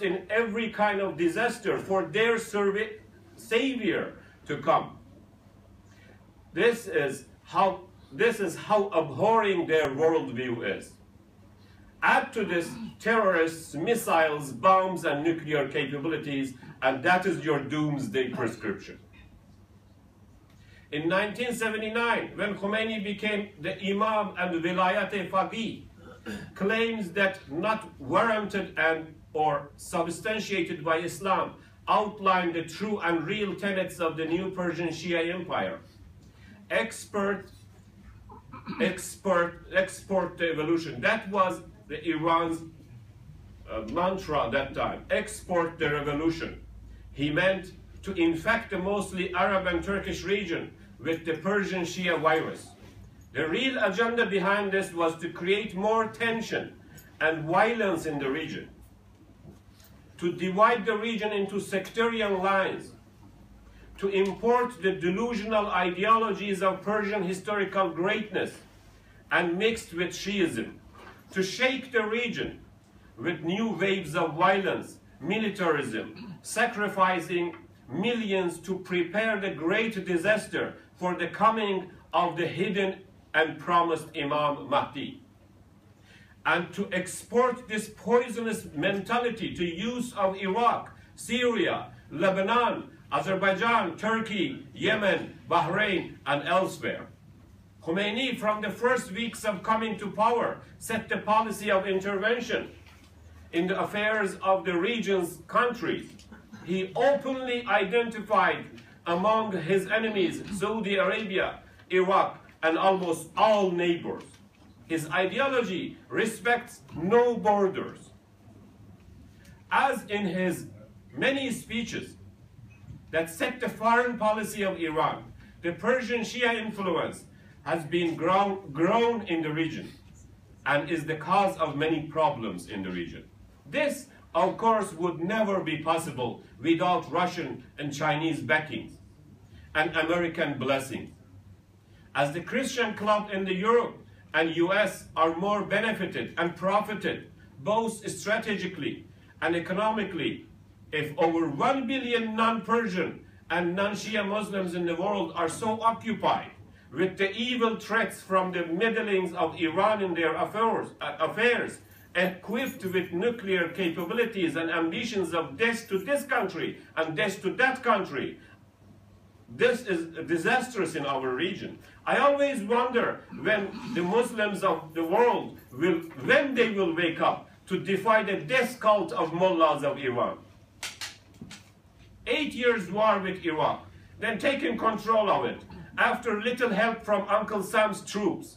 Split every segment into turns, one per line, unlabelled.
in every kind of disaster for their savior to come. This is how abhorring their worldview is. Add to this terrorists, missiles, bombs, and nuclear capabilities, and that is your doomsday prescription. In 1979, when Khomeini became the Imam and Vilayat-e-Faqih, claims that not warranted or substantiated by Islam outlined the true and real tenets of the new Persian Shia Empire. Export the evolution. That was Iran's mantra at that time. Export the revolution. He meant to infect the mostly Arab and Turkish region with the Persian Shia virus. The real agenda behind this was to create more tension and violence in the region, to divide the region into sectarian lines, to import the delusional ideologies of Persian historical greatness and mixed with Shiism, to shake the region with new waves of violence, militarism, sacrificing millions to prepare the great disaster for the coming of the hidden and promised Imam Mahdi, and to export this poisonous mentality to use of Iraq, Syria, Lebanon, Azerbaijan, Turkey, Yemen, Bahrain, and elsewhere. Khomeini, from the first weeks of coming to power, set the policy of intervention in the affairs of the region's countries. He openly identified among his enemies Saudi Arabia, Iraq, and almost all neighbors. His ideology respects no borders. As in his many speeches that set the foreign policy of Iran, the Persian Shia influence has been grown in the region and is the cause of many problems in the region. This, of course, would never be possible without Russian and Chinese backings and American blessings. As the Christian club in the Europe and US are more benefited and profited, both strategically and economically, if over 1 billion non-Persian and non-Shia Muslims in the world are so occupied with the evil threats from the meddlings of Iran in their affairs, equipped with nuclear capabilities and ambitions of death to this country and death to that country, this is disastrous in our region. I always wonder when the Muslims of the world when they will wake up to defy the death cult of mullahs of Iran. 8 years war with Iraq, then taking control of it, after little help from Uncle Sam's troops,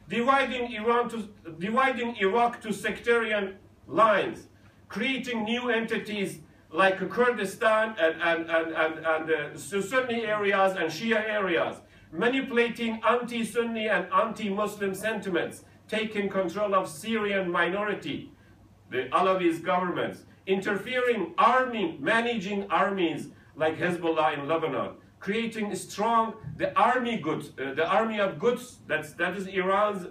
dividing Iraq to sectarian lines, creating new entities like Kurdistan and Sunni areas and Shia areas, manipulating anti-Sunni and anti-Muslim sentiments, taking control of Syrian minority, the Alawis governments, interfering, managing armies like Hezbollah in Lebanon, creating strong, the army of Quds, that is Iran's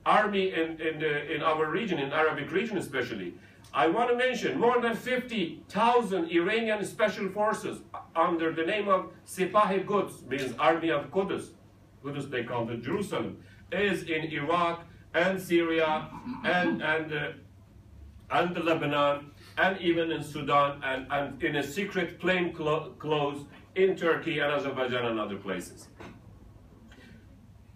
army in our region, in Arabic region especially. I want to mention more than 50,000 Iranian special forces under the name of Sepah-e-Quds, means army of Quds. Quds they call it Jerusalem, is in Iraq and Syria and Lebanon and even in Sudan and in a secret plain clothes in Turkey and Azerbaijan and other places.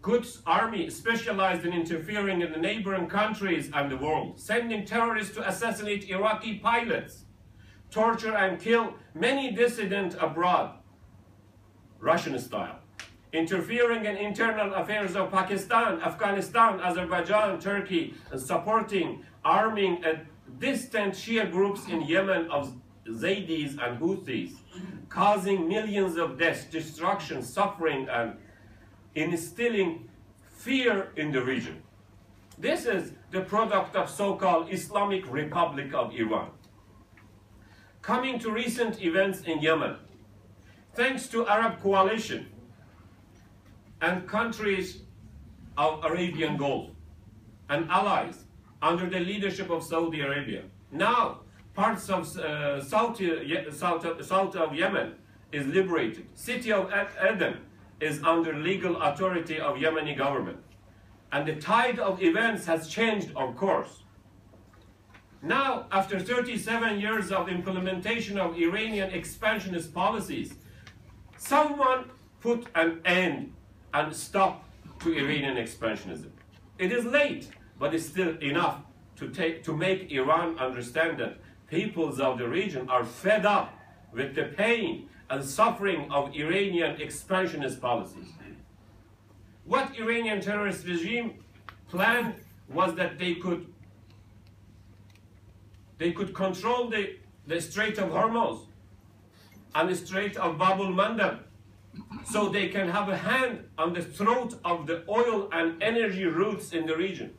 Quds army specialized in interfering in the neighboring countries and the world, sending terrorists to assassinate Iraqi pilots, torture and kill many dissidents abroad, Russian style, interfering in internal affairs of Pakistan, Afghanistan, Azerbaijan, Turkey, and supporting, arming distant Shia groups in Yemen of Zaydis and Houthis, causing millions of deaths, destruction, suffering, and instilling fear in the region. This is the product of so-called Islamic Republic of Iran. Coming to recent events in Yemen, thanks to Arab coalition and countries of Arabian Gulf and allies under the leadership of Saudi Arabia, now
parts of south of Yemen is liberated. City of Aden is under legal authority of Yemeni government. And the tide of events has changed, of course. Now, after 37 years of implementation of Iranian expansionist policies, someone put an end and stop to Iranian expansionism. It is late, but it's still enough to make Iran understand that peoples of the region are fed up with the pain and suffering of Iranian expansionist policies. What Iranian terrorist regime planned was that they could control the Strait of Hormuz and the Strait of Bab el-Mandeb, so they can have a hand on the throat of the oil and energy routes in the region.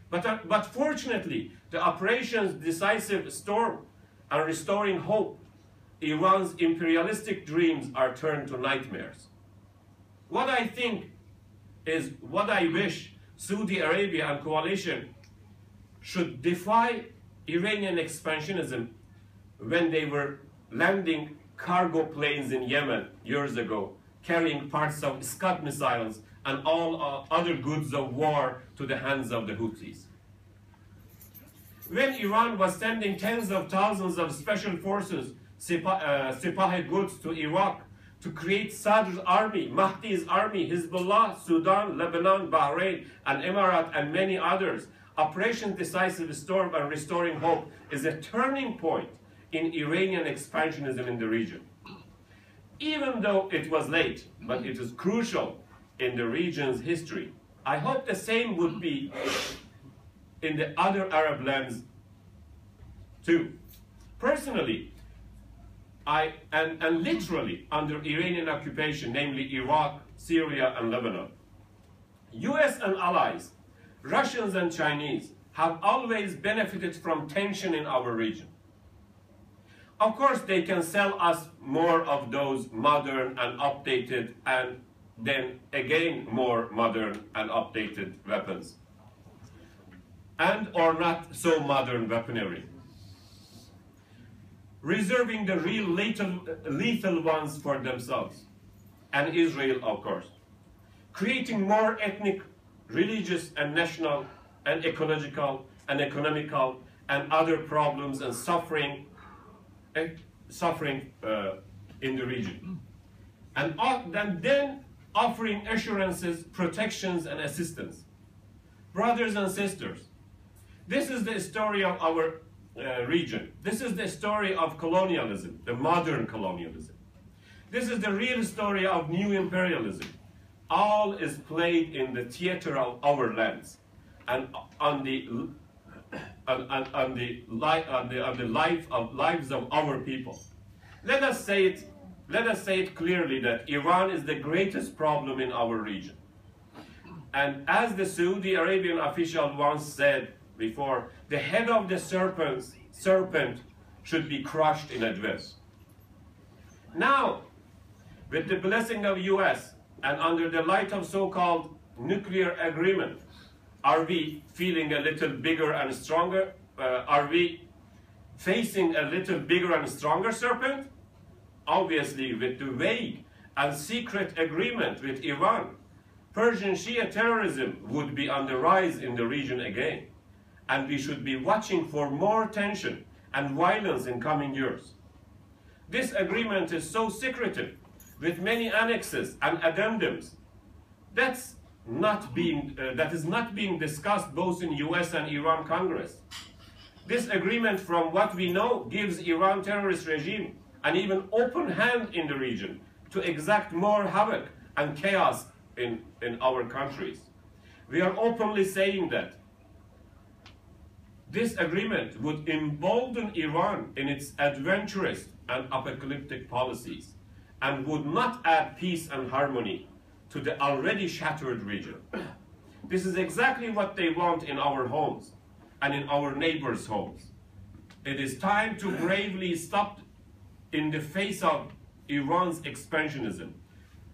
But fortunately, the operations Decisive Storm and Restoring Hope, Iran's imperialistic dreams are turned to nightmares. What I think is, what I wish Saudi Arabia and coalition should defy Iranian expansionism when they were landing cargo planes in Yemen years ago, carrying parts of Scud missiles and all other goods of war to the hands of the Houthis. When Iran was sending tens of thousands of special forces, Sepah goods to Iraq to create Sadr's army, Mahdi's army, Hezbollah, Sudan, Lebanon, Bahrain, and Emirat, and many others, Operation Decisive Storm and Restoring Hope is a turning point in Iranian expansionism in the region. Even though it was late, but it is crucial in the region's history, I hope the same would be in the other Arab lands too. Personally, and literally under Iranian occupation, namely Iraq, Syria, and Lebanon, US and allies, Russians and Chinese, have always benefited from tension in our region. Of course, they can sell us more of those modern and updated, and then again more modern and updated weapons, and or not so modern weaponry, reserving the real lethal ones for themselves, and Israel, of course, creating more ethnic, religious, and national, and ecological, and economical, and other problems and suffering in the region, and then offering assurances, protections, and assistance. Brothers and sisters, this is the story of our region. This is the story of colonialism, the modern colonialism. This is the real story of new imperialism. All is played in the theater of our lands and on the lives of our people. Let us say it clearly that Iran is the greatest problem in our region. And as the Saudi Arabian official once said before, the head of the serpent should be crushed in advance. Now, with the blessing of US and under the light of so-called nuclear agreement, are we feeling a little bigger and stronger? Are we facing a little bigger and stronger serpent? Obviously, with the vague and secret agreement with Iran, Persian Shia terrorism would be on the rise in the region again, and we should be watching for more tension and violence in coming years. This agreement is so secretive, with many annexes and addendums, that is not being discussed both in US and Iran Congress. This agreement, from what we know, gives Iran terrorist regime an even open hand in the region to exact more havoc and chaos in our countries. We are openly saying that this agreement would embolden Iran in its adventurous and apocalyptic policies, and would not add peace and harmony to the already shattered region. This is exactly what they want in our homes and in our neighbors' homes. It is time to bravely stop in the face of Iran's expansionism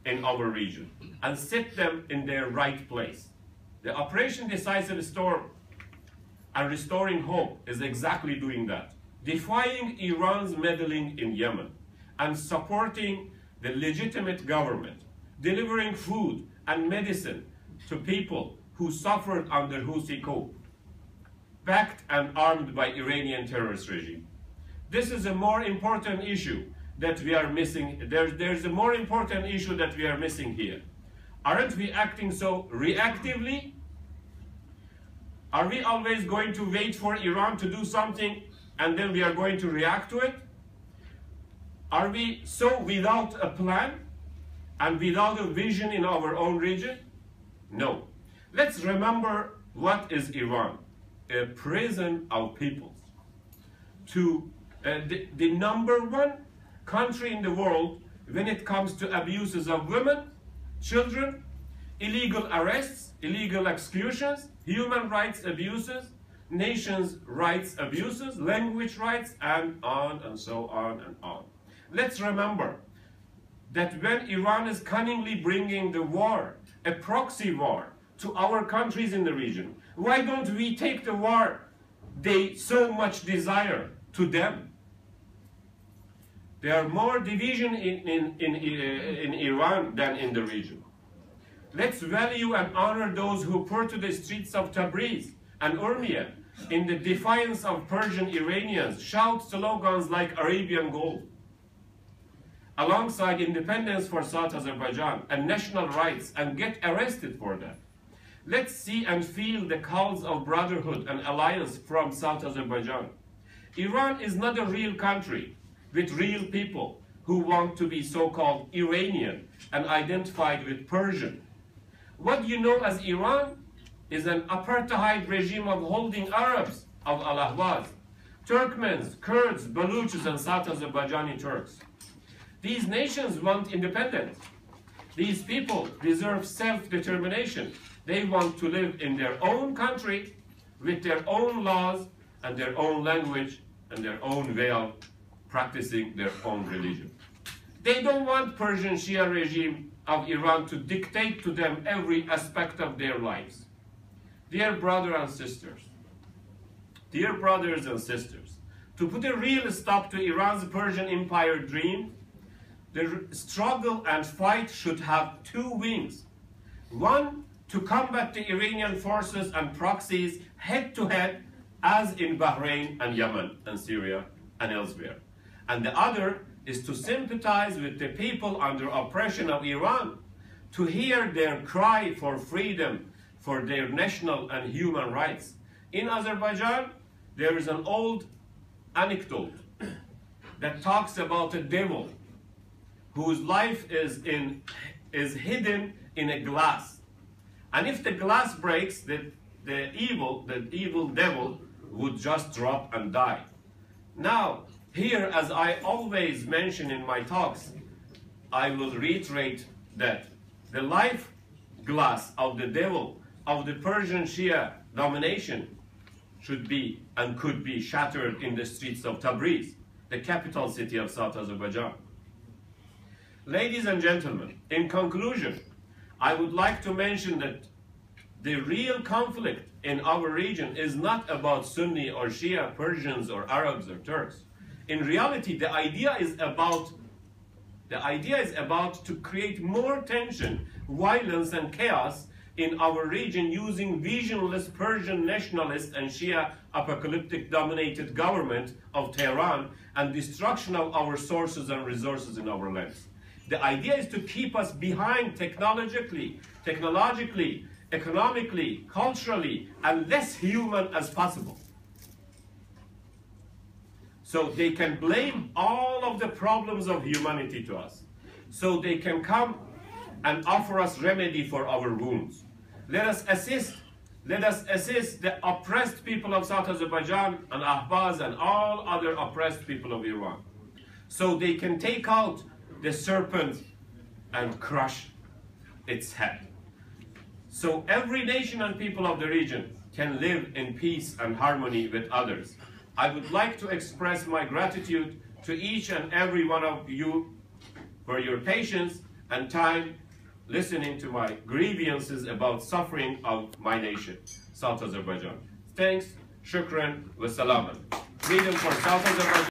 in our region and set them in their right place. The Operation Decisive Storm
and restoring hope is exactly doing that. Defying Iran's meddling in Yemen and supporting the legitimate government, delivering food and medicine to people who suffered under Houthi coup, backed and armed by Iranian terrorist regime. This is a more important issue that we are missing. There's a more important issue that we are missing here. Aren't we acting so reactively? Are we always going to wait for Iran to do something and then we are going to react to it? Are we so without a plan and without a vision in our own region? No. Let's remember what is Iran. A prison of peoples. The number one country in the world when it comes to abuses of women, children, illegal arrests, illegal executions, human rights abuses, nations' rights abuses, language rights, and on and so on and on. Let's remember that when Iran is cunningly bringing the war, a proxy war, to our countries in the region, why don't we take the war they so much desire to them? There are more division in Iran than in the region. Let's value and honor those who pour to the streets of Tabriz and Urmia in the defiance of Persian Iranians, shout slogans like Arabian Gold, alongside independence for South Azerbaijan and national rights, and get arrested for that. Let's see and feel the calls of brotherhood and alliance from South Azerbaijan. Iran is not a real country with real people who want to be so-called Iranian and identified with Persian. What you know as Iran is an apartheid regime of holding Arabs of Alahwazi, Turkmens, Kurds, Baluchis, and South Azerbaijani Turks. These nations want independence. These people deserve self-determination. They want to live in their own country with their own laws and their own language and their own way of practicing their own religion. They don't want Persian Shia regime of Iran to dictate to them every aspect of their lives. Dear brothers and sisters, to put a real stop to Iran's Persian Empire dream, the struggle and fight should have two wings. One, to combat the Iranian forces and proxies head to head, as in Bahrain and Yemen and Syria and elsewhere. And the other is to sympathize with the people under oppression of Iran, to hear their cry for freedom, for their national and human rights. In Azerbaijan, there is an old anecdote that talks about a devil whose life is hidden in a glass. And if the glass breaks, the evil devil would just drop and die. Now, here, as I always mention in my talks, I will reiterate that the life glass of the devil of the Persian Shia domination should be and could be shattered in the streets of Tabriz, the capital city of South Azerbaijan. Ladies and gentlemen, in conclusion, I would like to mention that the real conflict in our region is not about Sunni or Shia, Persians or Arabs or Turks. In reality, the idea is about to create more tension, violence and chaos in our region using visionless Persian nationalist and Shia apocalyptic dominated government of Tehran and destruction of our sources and resources in our lands. The idea is to keep us behind technologically, economically, culturally, and less human as possible. So they can blame all of the problems of humanity to us. So they can come and offer us remedy for our wounds. Let us assist the oppressed people of South Azerbaijan and Ahvaz and all other oppressed people of Iran. So they can take out the serpent and crush its head. So every nation and people of the region can live in peace and harmony with others. I would like to express my gratitude to each and every one of you for your patience and time listening to my grievances about suffering of my nation, South Azerbaijan. Thanks Shukran wa salaman. Freedom for South Azerbaijan.